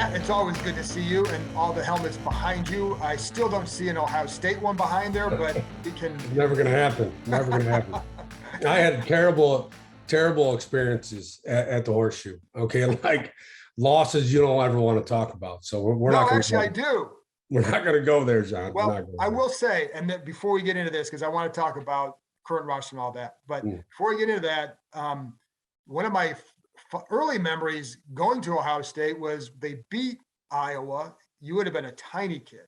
Matt, it's always good to see you and all the helmets behind you. I still don't see an Ohio State one behind there, but we can. It's never going to happen. Never going to happen. I had terrible experiences at the Horseshoe. Okay, like losses you don't ever want to talk about. So we're not. Actually, I do. We're not going to go there, John. Well, I will say, and then before we get into this, because I want to talk about current roster and all that, but before we get into that, one of my early memories going to Ohio State was they beat Iowa. You would have been a tiny kid.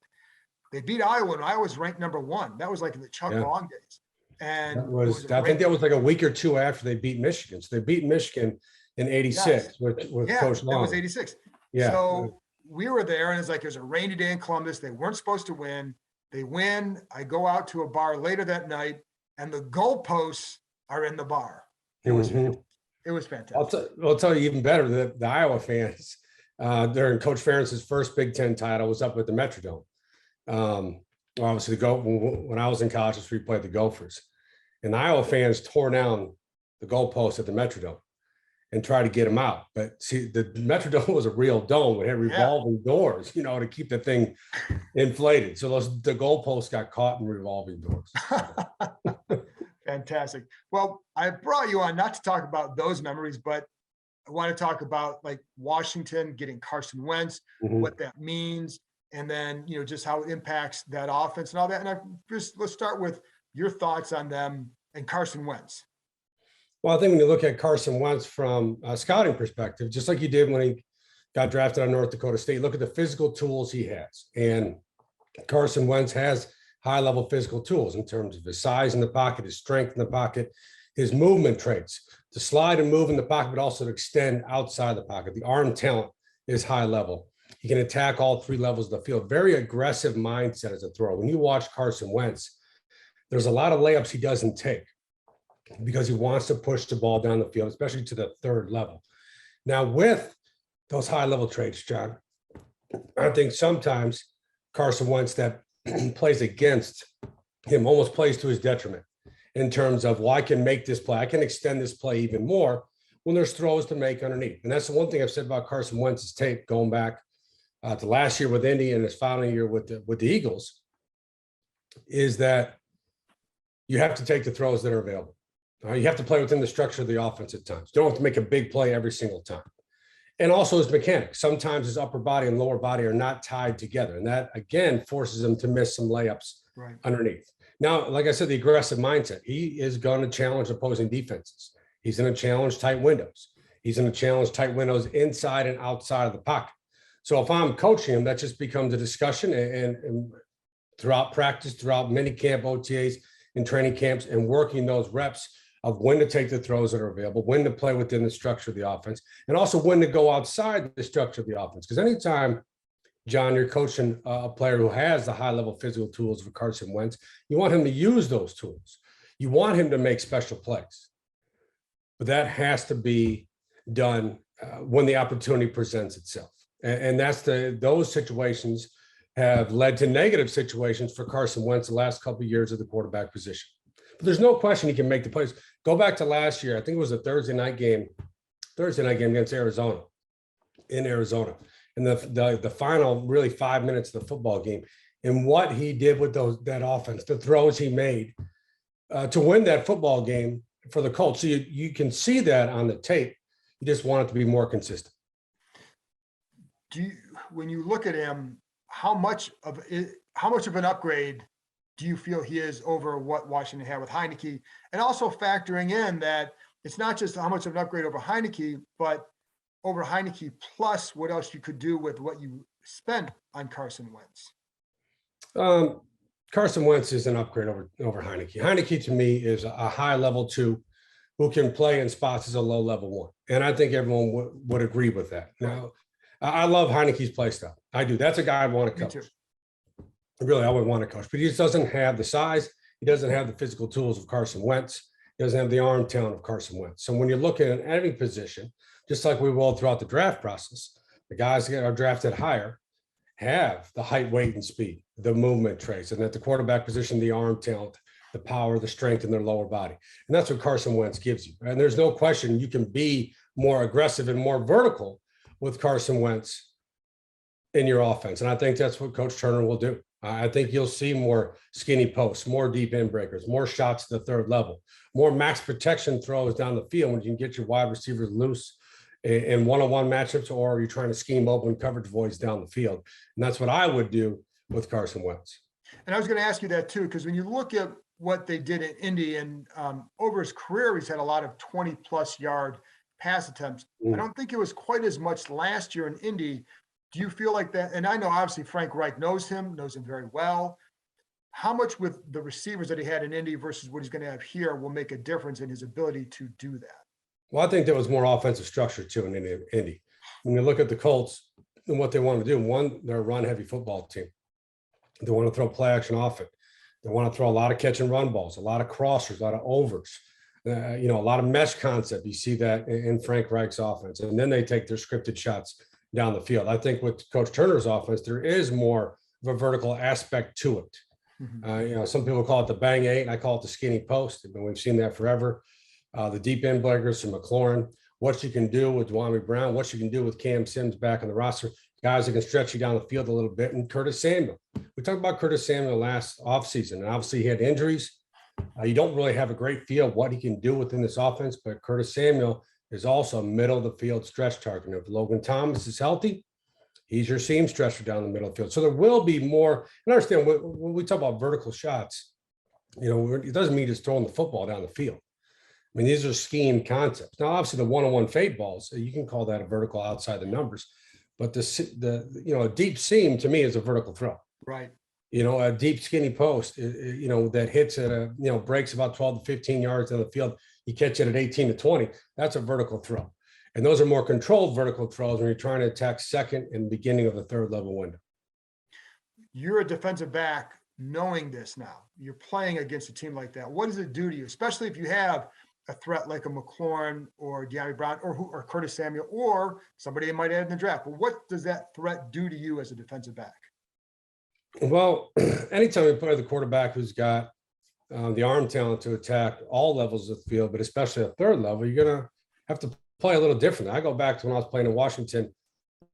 They beat Iowa, and Iowa was ranked #1. That was like in the Chuck Long days. And I think that was like a week or two after they beat Michigan. So they beat Michigan in '86 with Coach Long. That was '86. Yeah. So we were there, and it's like there's a rainy day in Columbus. They weren't supposed to win. They win. I go out to a bar later that night, and the goalposts are in the bar. It was fantastic. I'll tell you even better. The Iowa fans during Coach Ferentz's first Big Ten title was up at the Metrodome. Obviously, when I was in college, we played the Gophers, and the Iowa fans tore down the goalposts at the Metrodome and tried to get them out. But see, the Metrodome was a real dome. It had revolving doors, to keep the thing inflated. So the goalposts got caught in revolving doors. Fantastic. Well, I brought you on not to talk about those memories, but I want to talk about like Washington getting Carson Wentz, what that means, and then, just how it impacts that offense and all that. And let's start with your thoughts on them and Carson Wentz. Well, I think when you look at Carson Wentz from a scouting perspective, just like you did when he got drafted on North Dakota State, look at the physical tools he has. And Carson Wentz has high-level physical tools in terms of his size in the pocket, his strength in the pocket, his movement traits, to slide and move in the pocket, but also to extend outside the pocket. The arm talent is high level. He can attack all three levels of the field. Very aggressive mindset as a thrower. When you watch Carson Wentz, there's a lot of layups he doesn't take because he wants to push the ball down the field, especially to the third level. Now, with those high-level traits, John, I think sometimes Carson Wentz that plays against him almost plays to his detriment in terms of, well, I can make this play. I can extend this play even more when there's throws to make underneath. And that's the one thing I've said about Carson Wentz's tape going back to last year with Indy and his final year with the Eagles is that you have to take the throws that are available. You have to play within the structure of the offense at times. You don't have to make a big play every single time. And also his mechanics. Sometimes his upper body and lower body are not tied together. And that, again, forces him to miss some layups underneath. Now, like I said, the aggressive mindset. He is going to challenge opposing defenses. He's going to challenge tight windows. He's going to challenge tight windows inside and outside of the pocket. So if I'm coaching him, that just becomes a discussion and throughout practice, throughout minicamp, OTAs, and training camps, and working those reps of when to take the throws that are available, when to play within the structure of the offense, and also when to go outside the structure of the offense. Because anytime, John, you're coaching a player who has the high-level physical tools of Carson Wentz, you want him to use those tools. You want him to make special plays. But that has to be done when the opportunity presents itself. And those situations have led to negative situations for Carson Wentz the last couple of years of the quarterback position. But there's no question he can make the plays. Go back to last year. I think it was a Thursday night game against Arizona, in Arizona. And the final really 5 minutes of the football game, and what he did with that offense, the throws he made to win that football game for the Colts. So you can see that on the tape. You just want it to be more consistent. When you look at him, how much of an upgrade do you feel he is over what Washington had with Heineke? And also factoring in that it's not just how much of an upgrade over Heineke, but over Heineke plus what else you could do with what you spent on Carson Wentz. Carson Wentz is an upgrade over Heineke. Heineke to me is a high level 2 who can play in spots as a low level 1. And I think everyone would agree with that. Now, I love Heineke's play style. I do. That's a guy I want to coach. Really, I would want to coach, but he just doesn't have the size. He doesn't have the physical tools of Carson Wentz. He doesn't have the arm talent of Carson Wentz. So when you're looking at any position, just like we will throughout the draft process, the guys that are drafted higher have the height, weight, and speed, the movement traits, and at the quarterback position, the arm talent, the power, the strength in their lower body. And that's what Carson Wentz gives you. And there's no question you can be more aggressive and more vertical with Carson Wentz in your offense. And I think that's what Coach Turner will do. I think you'll see more skinny posts, more deep end breakers, more shots to the third level, more max protection throws down the field when you can get your wide receivers loose in one-on-one matchups, or you're trying to scheme open coverage voids down the field. And that's what I would do with Carson Wentz. And I was going to ask you that too, because when you look at what they did in Indy and over his career, he's had a lot of 20+ yard pass attempts. I don't think it was quite as much last year in Indy. Do you feel like that? And I know obviously Frank Reich knows him very well. How much with the receivers that he had in Indy versus what he's going to have here will make a difference in his ability to do that? Well, I think there was more offensive structure too in Indy. When you look at the Colts and what they want to do, one, they're a run-heavy football team. They want to throw play action offense. They want to throw a lot of catch and run balls, a lot of crossers, a lot of overs, a lot of mesh concept. You see that in Frank Reich's offense. And then they take their scripted shots down the field. I think with Coach Turner's offense, there is more of a vertical aspect to it. Some people call it the bang eight, and I call it the skinny post. And we've seen that forever. The deep end breakers from McLaurin, what you can do with Dwamie Brown, what you can do with Cam Sims back on the roster, guys that can stretch you down the field a little bit, and Curtis Samuel. We talked about Curtis Samuel last offseason, and obviously he had injuries. You don't really have a great feel of what he can do within this offense, but Curtis Samuel is also a middle of the field stretch target. If Logan Thomas is healthy, he's your seam stretcher down the middle of the field. So there will be more. And understand when we talk about vertical shots, it doesn't mean just throwing the football down the field. I mean, these are scheme concepts. Now, obviously, the one-on-one fade balls, you can call that a vertical outside the numbers, but a deep seam to me is a vertical throw. Right. A deep skinny post, that hits at breaks about 12 to 15 yards on the field. You catch it at 18 to 20. That's a vertical throw. And those are more controlled vertical throws when you're trying to attack second and beginning of the third level window. You're a defensive back knowing this now. You're playing against a team like that. What does it do to you, especially if you have a threat like a McLaurin or Dwamie Brown or Curtis Samuel or somebody they might add in the draft? But what does that threat do to you as a defensive back? Well, anytime you play the quarterback who's got the arm talent to attack all levels of the field, but especially at third level, you're going to have to play a little differently. I go back to when I was playing in Washington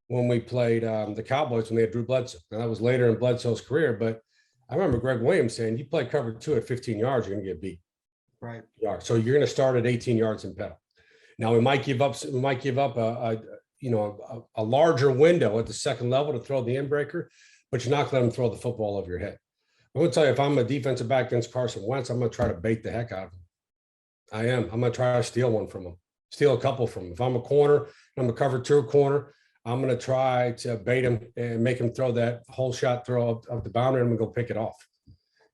when we played the Cowboys when they had Drew Bledsoe. Now, that was later in Bledsoe's career, but I remember Greg Williams saying, you play cover 2 at 15 yards, you're going to get beat. Right. So you're going to start at 18 yards and pedal. Now we might give up a larger window at the second level to throw the in breaker, but you're not going to let them throw the football over your head. I will tell you, if I'm a defensive back against Carson Wentz, I'm going to try to bait the heck out of him. I am. I'm going to try to steal one from him, steal a couple from him. If I'm a corner, I'm a cover 2 corner, I'm going to try to bait him and make him throw that whole shot throw of the boundary, and I'm going to go pick it off.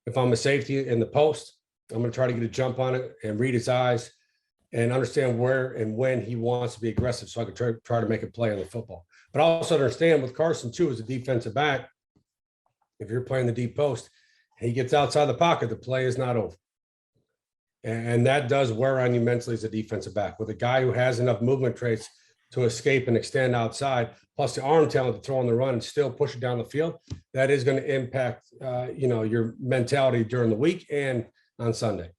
If I'm a safety in the post, I'm going to try to get a jump on it and read his eyes and understand where and when he wants to be aggressive so I can try to make a play on the football. But I also understand with Carson, too, as a defensive back, if you're playing the deep post, he gets outside the pocket, the play is not over. And that does wear on you mentally as a defensive back. With a guy who has enough movement traits to escape and extend outside, plus the arm talent to throw on the run and still push it down the field, that is going to impact, your mentality during the week and on Sunday.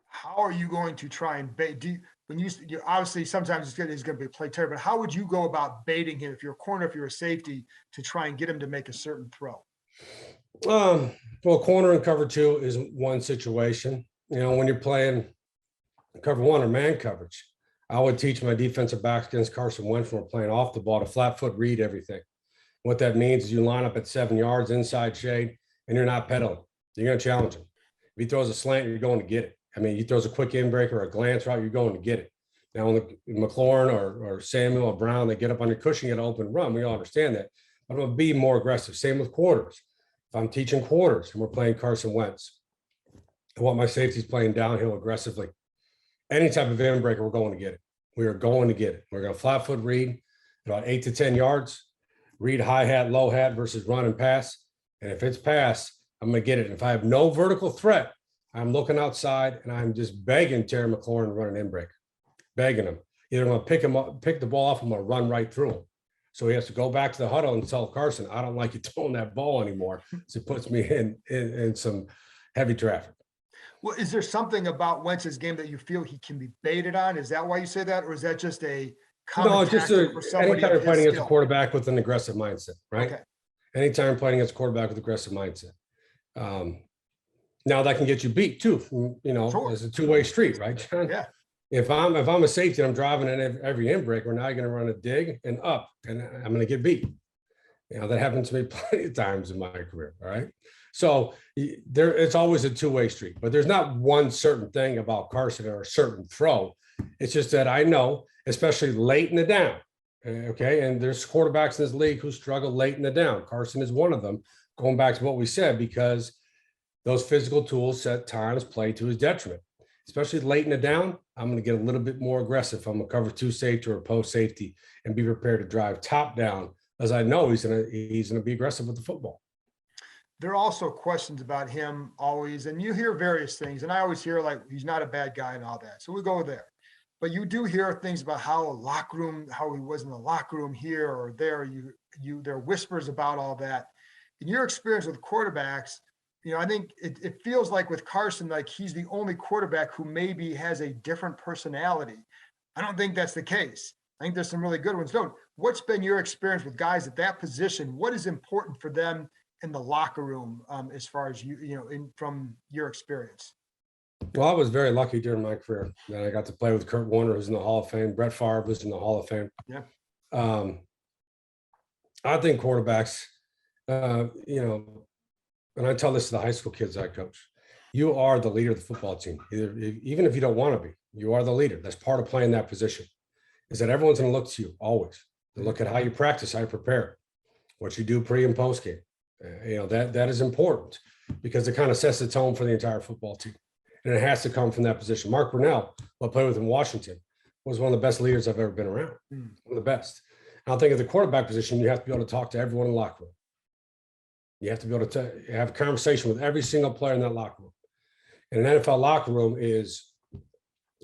How are you going to try and bait? When you obviously sometimes it's going to be play terrible, but how would you go about baiting him if you're a corner, if you're a safety, to try and get him to make a certain throw? Well, corner and cover 2 is one situation. When you're playing cover 1 or man coverage, I would teach my defensive backs against Carson Wentz when we're playing off the ball to flat foot read everything. What that means is you line up at 7 yards inside shade and you're not pedaling. You're going to challenge him. If he throws a slant, you're going to get it. I mean, he throws a quick in break or a glance route, you're going to get it. Now, when McLaurin or Samuel or Brown, they get up on your cushion, get an open run. We all understand that. But I'm going to be more aggressive. Same with quarters. If I'm teaching quarters and we're playing Carson Wentz, I want my safeties playing downhill aggressively. Any type of in breaker, we're going to get it. We are going to get it. We're going to flat foot read about 8 to 10 yards, read high hat, low hat versus run and pass. And if it's pass, I'm going to get it. And if I have no vertical threat, I'm looking outside and I'm just begging Terry McLaurin to run an in breaker, begging him. Either I'm going to pick him up, pick the ball off, I'm going to run right through him. So he has to go back to the huddle and tell Carson, I don't like you throwing that ball anymore. So it puts me in some heavy traffic. Well, is there something about Wentz's game that you feel he can be baited on? Is that why you say that? Or is that just a common tactic for somebody anytime of you're playing his against a skill? quarterback with an aggressive mindset, right? Okay, Anytime you're playing against a quarterback with aggressive mindset. Now that can get you beat too. sure. It's a two-way street, right, John? Yeah, If I'm a safety and I'm driving in every in break, we're now going to run a dig and up, and I'm going to get beat. That happened to me plenty of times in my career. All right. So it's always a two-way street, but there's not one certain thing about Carson or a certain throw. It's just that I know, especially late in the down. Okay. And there's quarterbacks in this league who struggle late in the down. Carson is one of them, going back to what we said, because those physical tools at times play to his detriment, especially late in the down. I'm going to get a little bit more aggressive. I'm a cover two safety or a post safety and be prepared to drive top down, as I know he's going to be aggressive with the football. there are also questions about him always, and you hear various things, and I always hear like he's not a bad guy and all that. So we go there. But you do hear things about how he was in the locker room here or there. There are whispers about all that. In your experience with quarterbacks, I think it feels like with Carson, like he's the only quarterback who maybe has a different personality. I don't think that's the case. I think there's some really good ones. What's been your experience with guys at that position? What is important for them in the locker room, as far as from your experience? Well, I was very lucky during my career that I got to play with Kurt Warner, who's in the Hall of Fame. Brett Favre was in the Hall of Fame. Yeah. I think quarterbacks, and I tell this to the high school kids I coach, you are the leader of the football team. Even if you don't want to be, you are the leader. That's part of playing that position, is that everyone's going to look to you always. They look at how you practice, how you prepare, what you do pre and post game. That is important because it kind of sets the tone for the entire football team. And it has to come from that position. Mark Brunell, who I played with in Washington, was one of the best leaders I've ever been around. One of the best. And I think at the quarterback position, you have to be able to talk to everyone in the locker room. You have to be able to have a conversation with every single player in that locker room. And an NFL locker room is,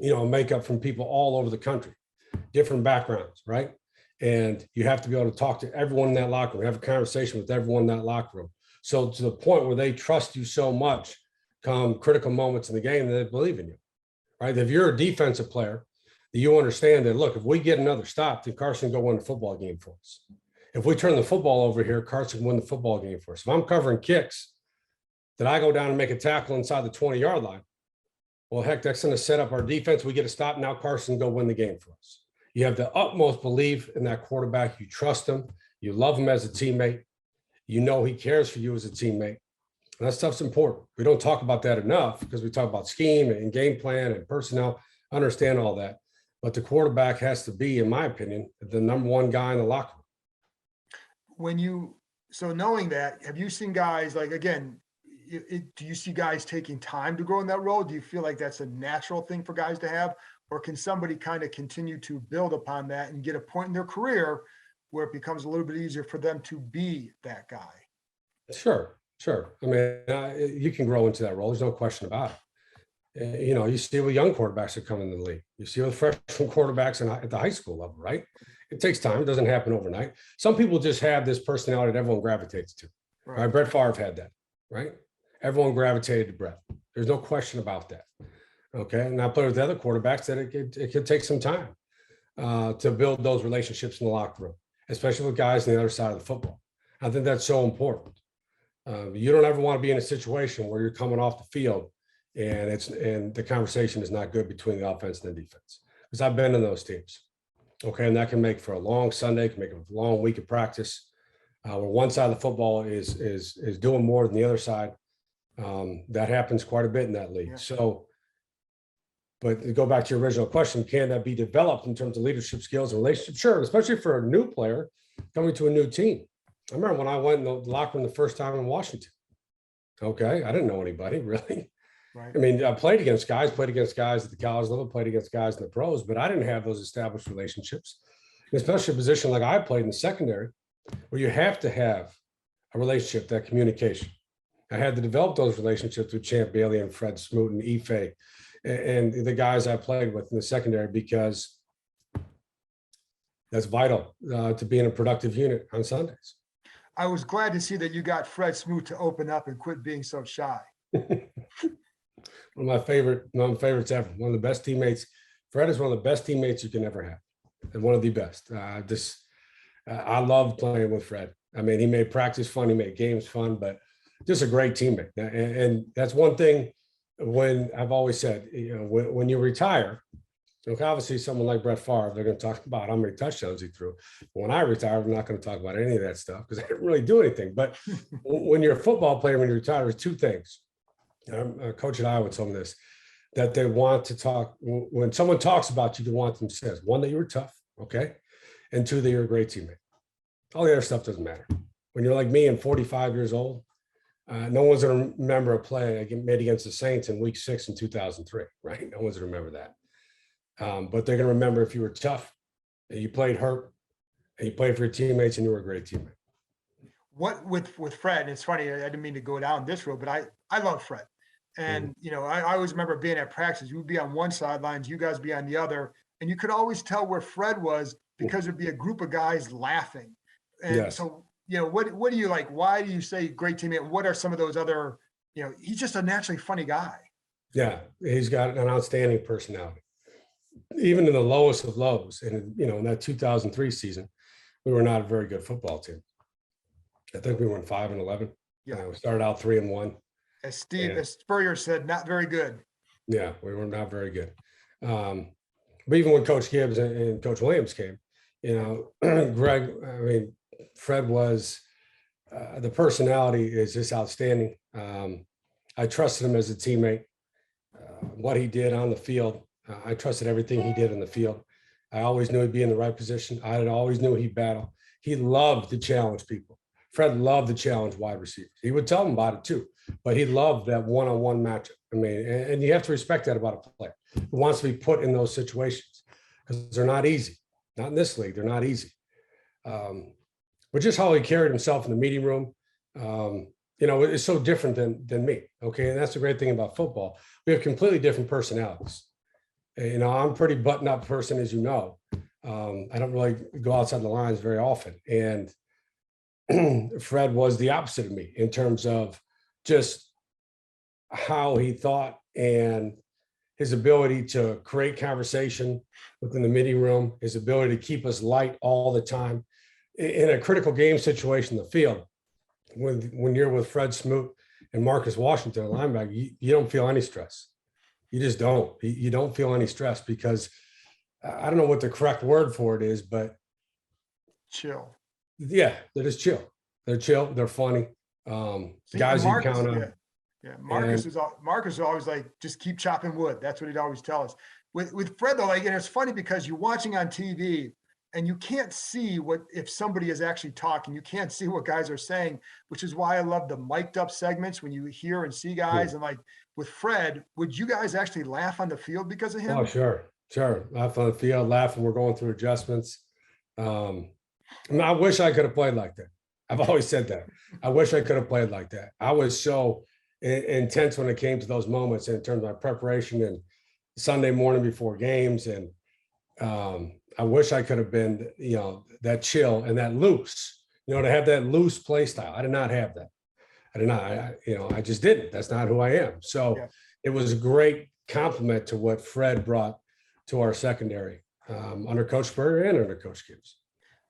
a makeup from people all over the country, different backgrounds, right? And you have to be able to talk to everyone in that locker room, have a conversation with everyone in that locker room. So to the point where they trust you so much, come critical moments in the game, that they believe in you, right? If you're a defensive player, you understand that, look, if we get another stop, then Carson can go win the football game for us. If we turn the football over here, Carson can win the football game for us. If I'm covering kicks, that I go down and make a tackle inside the 20-yard line, well, heck, that's going to set up our defense. We get a stop. Now Carson can go win the game for us. You have the utmost belief in that quarterback. You trust him. You love him as a teammate. You know he cares for you as a teammate. And that stuff's important. We don't talk about that enough because we talk about scheme and game plan and personnel. I understand all that. But the quarterback has to be, in my opinion, the number one guy in the locker room. So knowing that, have you seen guys like, again, do you see guys taking time to grow in that role? Do you feel like that's a natural thing for guys to have? Or can somebody kind of continue to build upon that and get a point in their career where it becomes a little bit easier for them to be that guy? Sure. I mean, you can grow into that role. There's no question about it. You see with young quarterbacks that come in the league. You see with freshman quarterbacks at the high school level, right? It takes time. It doesn't happen overnight. Some people just have this personality that everyone gravitates to. Right? Brett Favre had that, right? Everyone gravitated to Brett. There's no question about that. Okay. And I play with the other quarterbacks that it could take some time to build those relationships in the locker room, especially with guys on the other side of the football. I think that's so important. You don't ever want to be in a situation where you're coming off the field and the conversation is not good between the offense and the defense, because I've been in those teams. Okay. And that can make for a long Sunday, can make a long week of practice where one side of the football is doing more than the other side. That happens quite a bit in that league. Yeah. So, but to go back to your original question, can that be developed in terms of leadership skills and relationships? Sure, especially for a new player coming to a new team. I remember when I went in the locker room the first time in Washington. Okay, I didn't know anybody really. Right. I mean, I played against guys at the college level, played against guys in the pros, but I didn't have those established relationships, especially a position like I played in the secondary, where you have to have a relationship, that communication. I had to develop those relationships with Champ Bailey and Fred Smoot and Ife and the guys I played with in the secondary, because that's vital to being a productive unit on Sundays. I was glad to see that you got Fred Smoot to open up and quit being so shy. One of my favorites ever. One of the best teammates. Fred is one of the best teammates you can ever have. and one of the best. I love playing with Fred. I mean, he made practice fun, he made games fun, but just a great teammate. And that's one thing when I've always said, when you retire, look, obviously someone like Brett Favre, they're going to talk about how many touchdowns he threw. But when I retire, we're not going to talk about any of that stuff because I didn't really do anything. But when you're a football player, when you retire, there's two things. Coach at Iowa told me this, that they want to talk. When someone talks about you, they want them to say, one, that you were tough, okay? And two, that you're a great teammate. All the other stuff doesn't matter. When you're like me and 45 years old, no one's going to remember a play I made against the Saints in week 6 in 2003, right? No one's going to remember that. But they're going to remember if you were tough, and you played hurt, and you played for your teammates, and you were a great teammate. What with Fred, and it's funny, I didn't mean to go down this road, but I love Fred. And, I always remember being at practice, you would be on one sidelines, you guys be on the other, and you could always tell where Fred was because there'd be a group of guys laughing. And so, what do you like? Why do you say great teammate? What are some of those other, he's just a naturally funny guy. Yeah, he's got an outstanding personality. Even in the lowest of lows, and in that 2003 season, we were not a very good football team. I think we went 5-11. Yeah, we started out 3-1. As Spurrier said, not very good. Yeah, we were not very good. But even when Coach Gibbs and Coach Williams came, Greg, I mean, Fred was the personality is just outstanding. I trusted him as a teammate. What he did on the field, I trusted everything he did in the field. I always knew he'd be in the right position. I always knew he'd battle. He loved to challenge people. Fred loved to challenge wide receivers. He would tell them about it too, but he loved that one-on-one matchup. I mean, and you have to respect that about a player who wants to be put in those situations because they're not easy. Not in this league, they're not easy. But just how he carried himself in the meeting room, it's so different than me. Okay, and that's the great thing about football. We have completely different personalities. I'm a pretty button-up person, as you know. I don't really go outside the lines very often. And Fred was the opposite of me in terms of just how he thought and his ability to create conversation within the meeting room, his ability to keep us light all the time. In a critical game situation in the field, when you're with Fred Smoot and Marcus Washington, a linebacker, you don't feel any stress. You just don't. You don't feel any stress because I don't know what the correct word for it is, but chill. Yeah, they're just chill. They're chill. They're funny. Guys you count on. Yeah. Marcus was always like, just keep chopping wood. That's what he'd always tell us. With Fred though, and it's funny because you're watching on TV and you can't see if somebody is actually talking. You can't see what guys are saying, which is why I love the mic'd up segments when you hear and see guys. And like with Fred, would you guys actually laugh on the field because of him? Oh, sure. Laugh on the field, laugh when we're going through adjustments. I wish I could have played like that. I've always said that. I wish I could have played like that. I was so intense when it came to those moments in terms of my preparation and Sunday morning before games. And I wish I could have been, that chill and that loose, to have that loose play style. I did not have that. I did not, I just didn't. That's not who I am. So It was a great compliment to what Fred brought to our secondary under Coach Spurrier and under Coach Gibbs.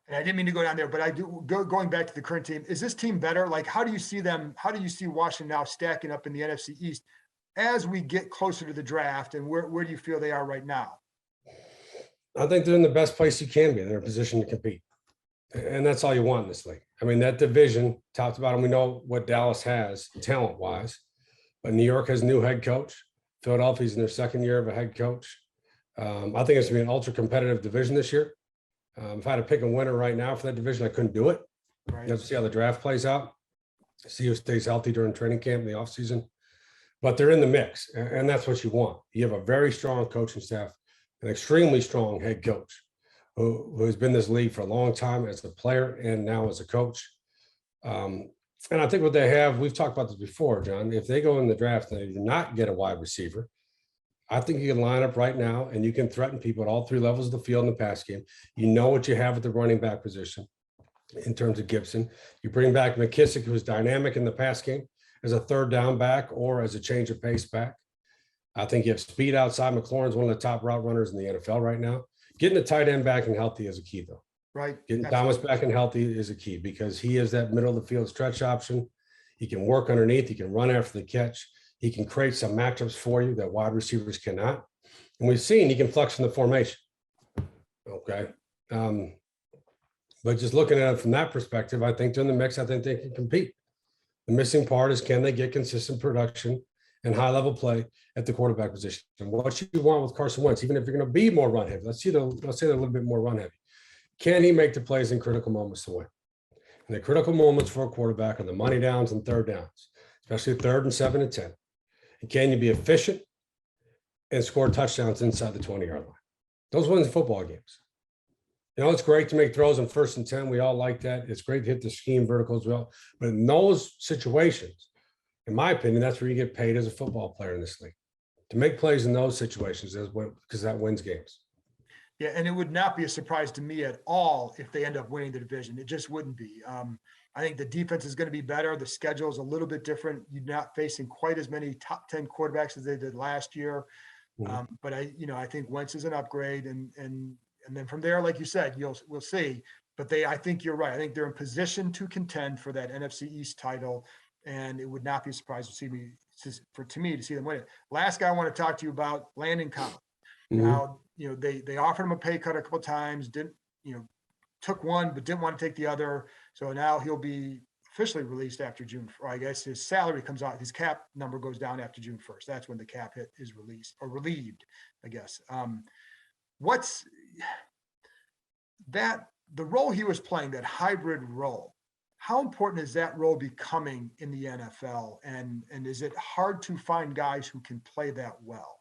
And I didn't mean to go down there, but I do going back to the current team. Is this team better? Like, how do you see them? How do you see Washington now stacking up in the NFC East as we get closer to the draft? And where do you feel they are right now? I think they're in the best place you can be. They're in a position to compete. And that's all you want in this league. I mean, that division, talked about, and we know what Dallas has talent-wise, but New York has a new head coach. Philadelphia's in their second year of a head coach. I think it's going to be an ultra-competitive division this year. If I had to pick a winner right now for that division, I couldn't do it. Right. You have to see how the draft plays out, see who stays healthy during training camp in the offseason. But they're in the mix, and that's what you want. You have a very strong coaching staff, an extremely strong head coach who has been in this league for a long time as a player and now as a coach. And I think what they have, we've talked about this before, John, if they go in the draft and they do not get a wide receiver, I think you can line up right now and you can threaten people at all three levels of the field in the pass game. You know what you have at the running back position in terms of Gibson. You bring back McKissick, who is dynamic in the pass game as a third down back or as a change of pace back. I think you have speed outside. McLaurin's one of the top route runners in the NFL right now. Getting the tight end back and healthy is a key, though. Right. Getting Thomas back and healthy is a key because he is that middle of the field stretch option. He can work underneath. He can run after the catch. He can create some matchups for you that wide receivers cannot. And we've seen he can flex in the formation. Okay. But just looking at it from that perspective, I think they're in the mix. I think they can compete. The missing part is, can they get consistent production and high-level play at the quarterback position? And what you want with Carson Wentz, even if you're going to be more run-heavy, let's say they're a little bit more run-heavy. Can he make the plays in critical moments to win? And the critical moments for a quarterback are the money downs and third downs, especially 3rd and 7 and 10. And can you be efficient and score touchdowns inside the 20-yard line? Those wins football games. You know, it's great to make throws on 1st and 10. We all like that. It's great to hit the scheme vertical as well. But in those situations, in my opinion, that's where you get paid as a football player in this league. To make plays in those situations is because that wins games. Yeah, and it would not be a surprise to me at all if they end up winning the division. It just wouldn't be. I think the defense is going to be better. The schedule is a little bit different. You're not facing quite as many top 10 quarterbacks as they did last year. But I think Wentz is an upgrade, and then from there, like you said, we'll see. But I think you're right. I think they're in position to contend for that NFC East title, and it would not be a surprise to see them win it. Last guy I want to talk to you about, Landon Collins. Now, they offered him a pay cut a couple of times, took one, but didn't want to take the other. So now he'll be officially released after June. Or I guess his salary comes out, his cap number goes down after June 1st. That's when the cap hit is released or relieved, I guess. What's that, the role he was playing, that hybrid role, how important is that role becoming in the NFL? And is it hard to find guys who can play that well?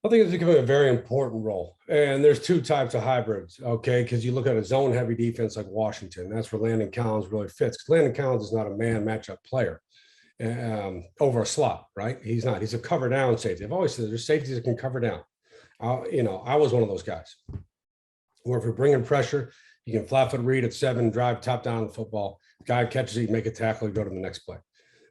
I think it's becoming a very important role. And there's two types of hybrids, okay? Because you look at a zone-heavy defense like Washington, that's where Landon Collins really fits. Because Landon Collins is not a man matchup player over a slot, right? He's not. He's a cover down safety. I've always said there's safeties that can cover down. I was one of those guys. Where if you're bringing pressure, you can flat foot read at 7, drive top down on the football. The guy catches it, you make a tackle, you go to the next play.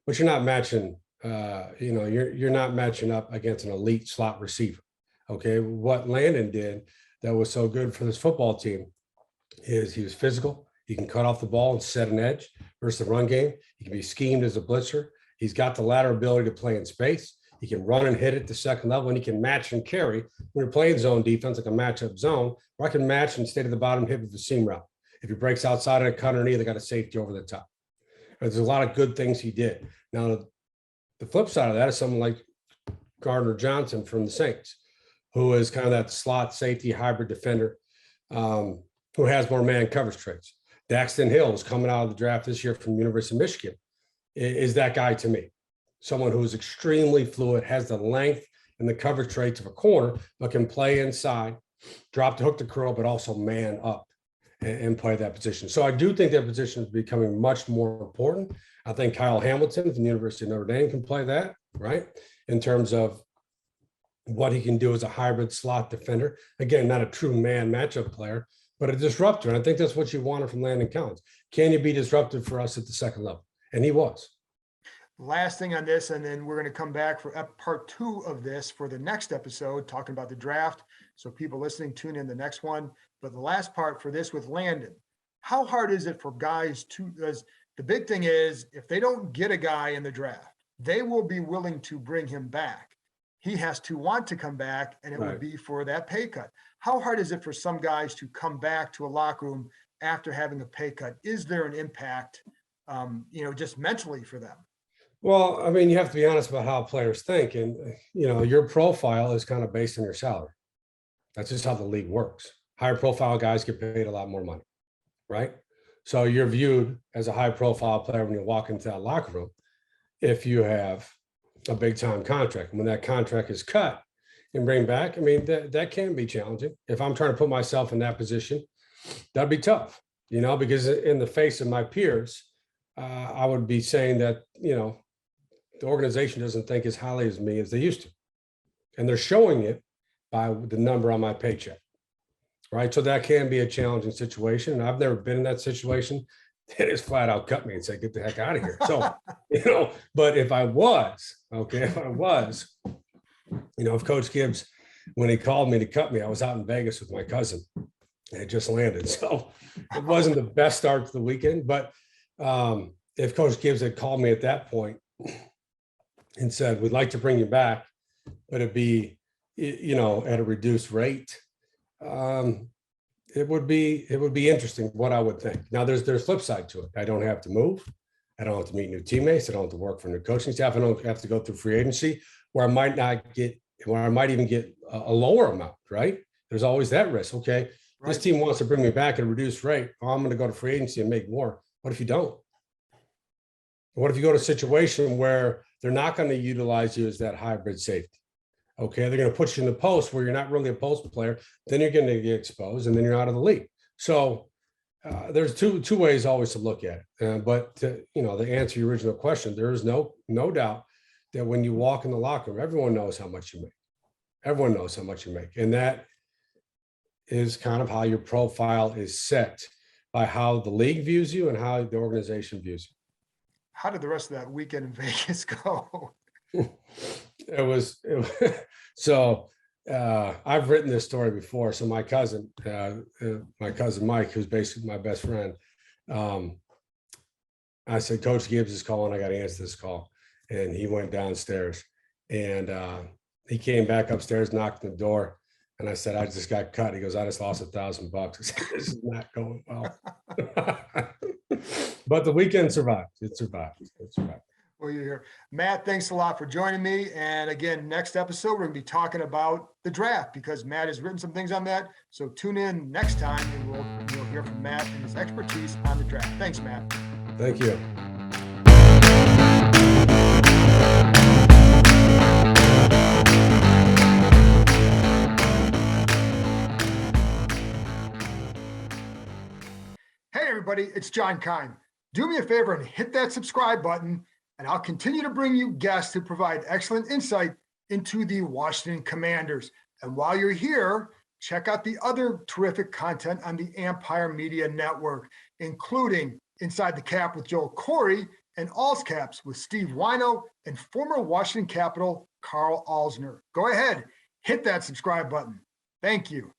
But you're not matching. You're not matching up against an elite slot receiver. Okay, what Landon did that was so good for this football team is he was physical. He can cut off the ball and set an edge versus the run game. He can be schemed as a blitzer. He's got the lateral ability to play in space. He can run and hit at the second level, and he can match and carry when you're playing zone defense, like a matchup zone, or I can match and stay to the bottom hip of the seam route. If he breaks outside of a cut underneath, they got a safety over the top. There's a lot of good things he did. Now, the flip side of that is someone like Gardner Johnson from the Saints, who is kind of that slot safety hybrid defender who has more man coverage traits. Daxton Hill is coming out of the draft this year from the University of Michigan, is that guy to me. Someone who is extremely fluid, has the length and the coverage traits of a corner, but can play inside, drop the hook to curl, but also man up and play that position. So I do think that position is becoming much more important. I think Kyle Hamilton from the University of Notre Dame can play that, right? In terms of what he can do as a hybrid slot defender. Again, not a true man matchup player, but a disruptor. And I think that's what you wanted from Landon Collins. Can you be disruptive for us at the second level? And he was. Last thing on this, and then we're going to come back for part 2 of this for the next episode, talking about the draft. So people listening, tune in the next one. But the last part for this with Landon, how hard is it for guys to, because the big thing is if they don't get a guy in the draft, they will be willing to bring him back. He has to want to come back, and it would be for that pay cut. How hard is it for some guys to come back to a locker room after having a pay cut? Is there an impact, just mentally for them? Well, I mean, you have to be honest about how players think. And, your profile is kind of based on your salary. That's just how the league works. Higher profile guys get paid a lot more money, right? So you're viewed as a high profile player when you walk into that locker room if you have a big time contract. And when that contract is cut and bring back, I mean, that can be challenging. If I'm trying to put myself in that position, that'd be tough, because in the face of my peers, I would be saying that, the organization doesn't think as highly as me as they used to. And they're showing it by the number on my paycheck, right? So that can be a challenging situation. And I've never been in that situation. They just flat out cut me and say, get the heck out of here. So, but if I was, if Coach Gibbs when he called me to cut me, I was out in Vegas with my cousin. I just landed. So it wasn't the best start to the weekend, but if Coach Gibbs had called me at that point and said, we'd like to bring you back, but it'd be, at a reduced rate, it would be interesting what I would think. Now there's flip side to it. I don't have to move. I don't have to meet new teammates. I don't have to work for a new coaching staff. I don't have to go through free agency where I might even get a lower amount, right? There's always that risk. Okay. Right. This team wants to bring me back at a reduced rate. Oh, I'm going to go to free agency and make more. What if you don't? What if you go to a situation where they're not going to utilize you as that hybrid safety? Okay, they're going to put you in the post where you're not really a post player. Then you're going to get exposed, and then you're out of the league. So there's two ways always to look at it. But to answer your original question, there is no doubt that when you walk in the locker room, everyone knows how much you make. Everyone knows how much you make, and that is kind of how your profile is set by how the league views you and how the organization views you. How did the rest of that weekend in Vegas go? It was so I've written this story before. So my cousin Mike, who's basically my best friend, I said, Coach Gibbs is calling. I got to answer this call. And he went downstairs and he came back upstairs, knocked on the door. And I said, I just got cut. He goes, I just lost $1,000. I said, this is not going well. But the weekend survived. It survived. Well, you're here. Matt, thanks a lot for joining me. And again, next episode, we're going to be talking about the draft because Matt has written some things on that. So tune in next time and we'll hear from Matt and his expertise on the draft. Thanks, Matt. Thank you. Hey, everybody, it's John Keim. Do me a favor and hit that subscribe button, and I'll continue to bring you guests who provide excellent insight into the Washington Commanders. And while you're here, check out the other terrific content on the Ampire Media Network, including Inside the Cap with Joel Corey and All's Caps with Steve Wino and former Washington Capital Carl Alsner. Go ahead, hit that subscribe button. Thank you.